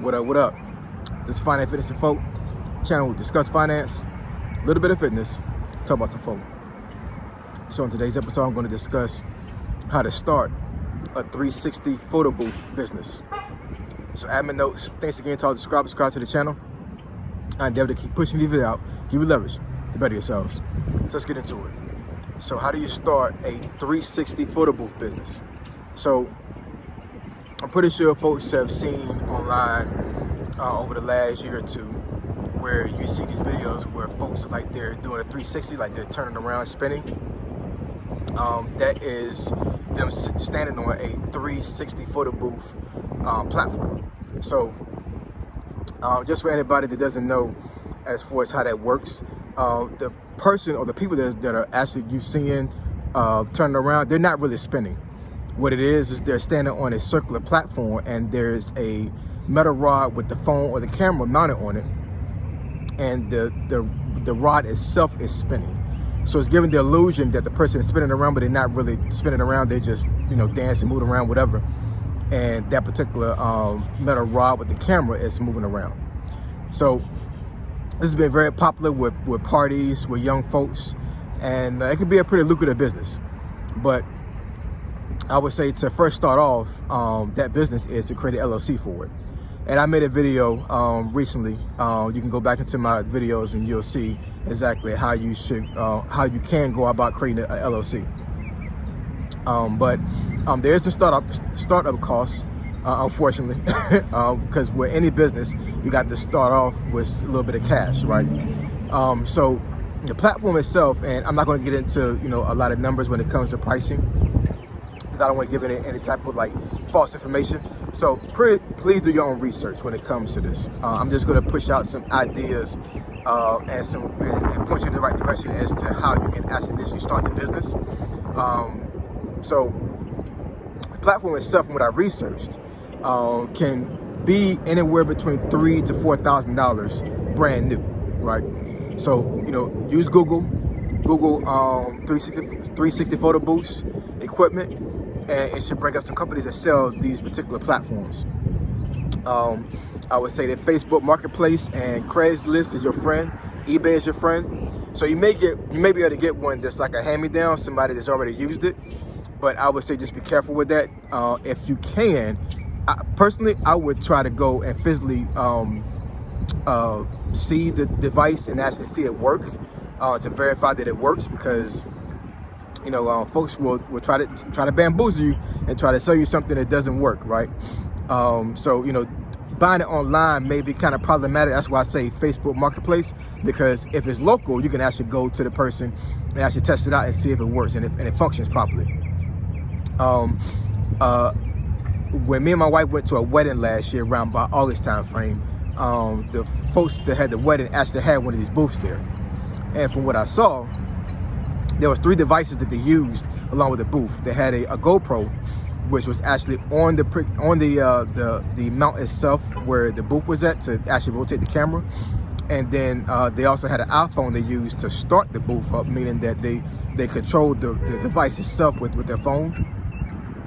What up? This is Finance, Fitness, and Folk channel. We discuss finance, a little bit of fitness, talk about some folk. So in today's episode, I'm going to discuss how to start a 360 photo booth business. So admin notes, thanks again to all the subscribe to the channel. I endeavor to keep pushing the video out, give you leverage to better yourselves. So let's get into it. So how do you start a 360 photo booth business? So I'm pretty sure folks have seen online over the last year or two where you see these videos where folks like they're doing a 360, like they're turning around, spinning. That is them standing on a 360 photo booth platform. So just for anybody that doesn't know as far as how that works, the person or the people that are actually you seeing turning around, they're not really spinning. What it is they're standing on a circular platform and there's a metal rod with the phone or the camera mounted on it, and the rod itself is spinning. So it's giving the illusion that the person is spinning around, but they're not really spinning around. They just, dancing, moving around, whatever. And that particular metal rod with the camera is moving around. So this has been very popular with parties, with young folks, and it can be a pretty lucrative business. But I would say to first start off, that business is to create an LLC for it. And I made a video recently. You can go back into my videos and you'll see exactly how you can go about creating an LLC. But there is some startup costs, unfortunately, because with any business, you got to start off with a little bit of cash, right? So the platform itself, and I'm not going to get into a lot of numbers when it comes to pricing, because I don't want to give any type of false information. So please do your own research when it comes to this. I'm just going to push out some ideas and point you in the right direction as to how you can actually initially start the business. So the platform itself, from what I researched, can be anywhere between $3,000 to $4,000 brand new, right? So use Google 360 photo booths equipment, and it should bring up some companies that sell these particular platforms. I would say that Facebook Marketplace and Craigslist is your friend, eBay is your friend. So you may be able to get one that's like a hand-me-down, somebody that's already used it. But I would say just be careful with that. If you can, personally, I would try to go and physically see the device and actually see it work to verify that it works, because folks will try to bamboozle you and try to sell you something that doesn't work, right? So buying it online may be kind of problematic. That's why I say Facebook Marketplace, because if it's local, you can actually go to the person and actually test it out and see if it works and it functions properly. When me and my wife went to a wedding last year around by August time frame, the folks that had the wedding actually had one of these booths there, and from what I saw, there was 3 devices that they used along with the booth. They had a GoPro, which was actually on the mount itself where the booth was at to actually rotate the camera. And then they also had an iPhone they used to start the booth up, meaning that they controlled the device itself with their phone.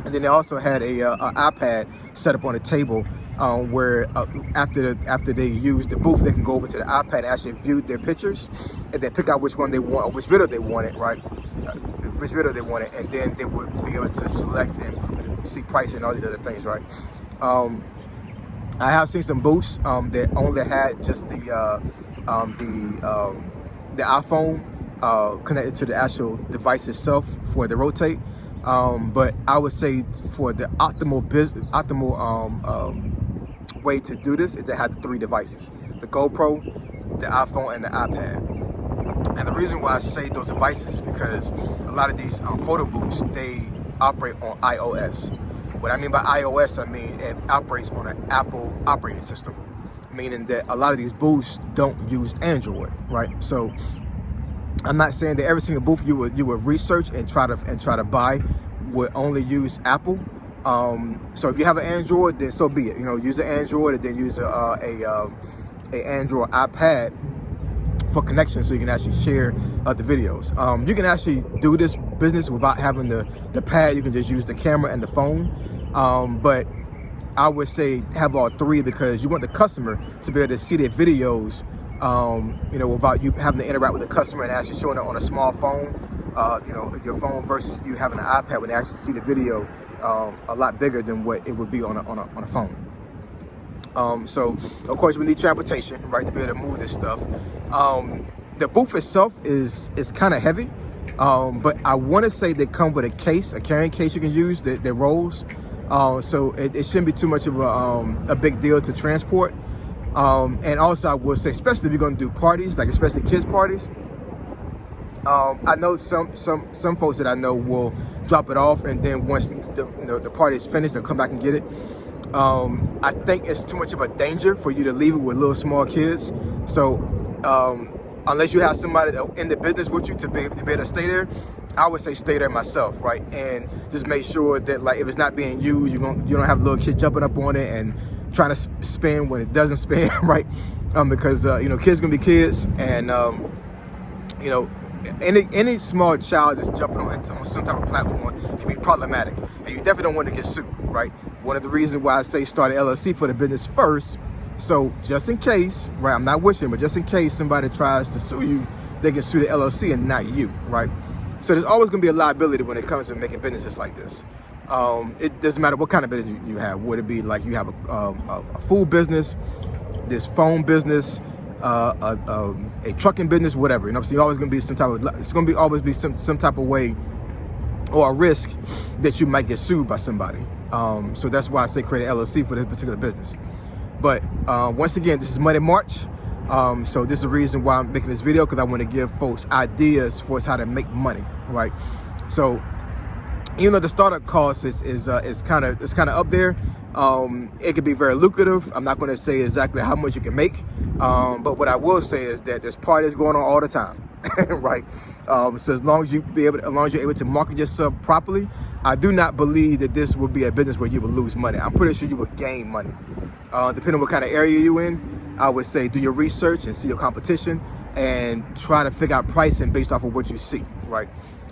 And then they also had an iPad set up on a table where after they use the booth, they can go over to the iPad and actually view their pictures and then pick out which one they want or which video they wanted, right? Which video they wanted, and then they would be able to select and see price and all these other things, right? I have seen some booths that only had just the iPhone connected to the actual device itself for the rotate. But I would say for the optimal way to do this is to have the 3 devices: the GoPro, the iPhone, and the iPad. And the reason why I say those devices is because a lot of these photo booths, they operate on iOS. What I mean by iOS, I mean it operates on an Apple operating system, meaning that a lot of these booths don't use Android, right? So I'm not saying that every single booth you would research and try to buy would only use Apple. So if you have an Android, then so be it. Use an Android and then use a Android iPad for connection, so you can actually share the videos. You can actually do this business without having the pad. You can just use the camera and the phone. But I would say have all three, because you want the customer to be able to see their videos, you know, without you having to interact with the customer and actually showing it on a small phone, you know, your phone, versus you having an iPad when they actually see the video a lot bigger than what it would be on a phone. So of course we need transportation, right, to be able to move this stuff. The booth itself is kind of heavy, but I want to say they come with a case, a carrying case you can use that rolls. So it shouldn't be too much of a big deal to transport. And also I will say, especially if you're going to do parties, like especially kids parties, I know some folks that I know will drop it off, and then once the party is finished, they'll come back and get it. I think it's too much of a danger for you to leave it with little small kids. So unless you have somebody in the business with you to be able to stay there, I would say stay there myself, right? And just make sure that, like, if it's not being used, you don't have little kids jumping up on it and trying to spin when it doesn't spin, right? Because you know, kids gonna be kids, and you know, any small child that's jumping on some type of platform can be problematic, and you definitely don't want to get sued, right? One of the reasons why I say start an LLC for the business first, so just in case, right? I'm not wishing, but just in case somebody tries to sue you, they can sue the LLC and not you, right? So there's always going to be a liability when it comes to making businesses like this. It doesn't matter what kind of business you have. Would it be like you have a food business, this phone business, a trucking business, whatever. You know, so you're always going to be some type of, it's going to be always be some type of way or a risk that you might get sued by somebody. So that's why I say create an LLC for this particular business. But once again, this is Monday, March. So this is the reason why I'm making this video, because I want to give folks ideas for how to make money, right? So even though the startup cost is kind of up there, it can be very lucrative. I'm not going to say exactly how much you can make, but what I will say is that there's parties going on all the time, right? So as long as you're able to market yourself properly, I do not believe that this will be a business where you will lose money. I'm pretty sure you will gain money, depending on what kind of area you're in. I would say do your research and see your competition, and try to figure out pricing based off of what you see, right?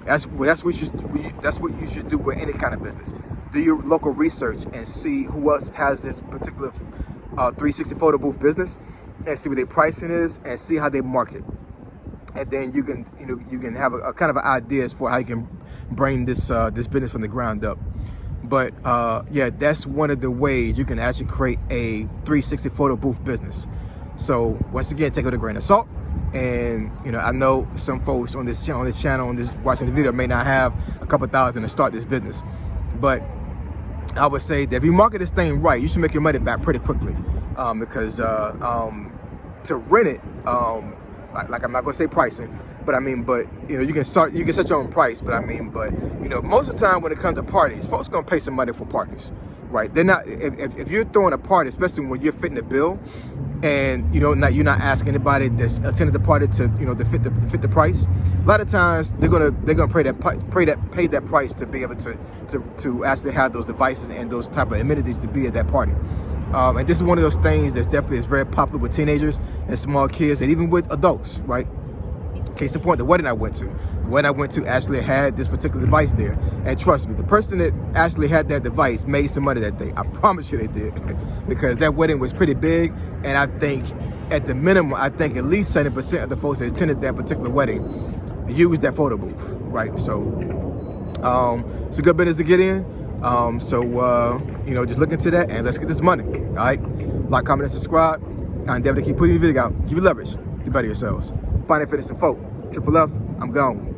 That's what you should do with any kind of business. Do your local research and see who else has this particular 360 photo booth business, and see what their pricing is, and see how they market. And then you can have a kind of an ideas for how you can bring this business from the ground up. But yeah, that's one of the ways you can actually create a 360 photo booth business. So once again, take it with a grain of salt. And you know, I know some folks on this channel, watching the video, may not have a couple thousand to start this business, but I would say that if you market this thing right, you should make your money back pretty quickly. Because to rent it, like I'm not gonna say pricing, but you know, you can set your own price, but you know, most of the time when it comes to parties, folks gonna pay some money for parties, right? They're not, if you're throwing a party, especially when you're fitting the bill, and you know, you're not asking anybody that's attended the party to, you know, to fit the price. A lot of times they're gonna pay that price to be able to actually have those devices and those type of amenities to be at that party. And this is one of those things that's definitely is very popular with teenagers and small kids, and even with adults, right? Case in point, the wedding I went to actually had this particular device there. And trust me, the person that actually had that device made some money that day. I promise you they did. Because that wedding was pretty big. And I think at the minimum, at least 70% of the folks that attended that particular wedding used that photo booth, right? So it's a good business to get in. You know, just look into that and let's get this money, all right? Like, comment, and subscribe. I endeavor to keep putting your video out. Keep it leverage. Do better yourselves. Find it, fitness, and folk. Triple F, I'm gone.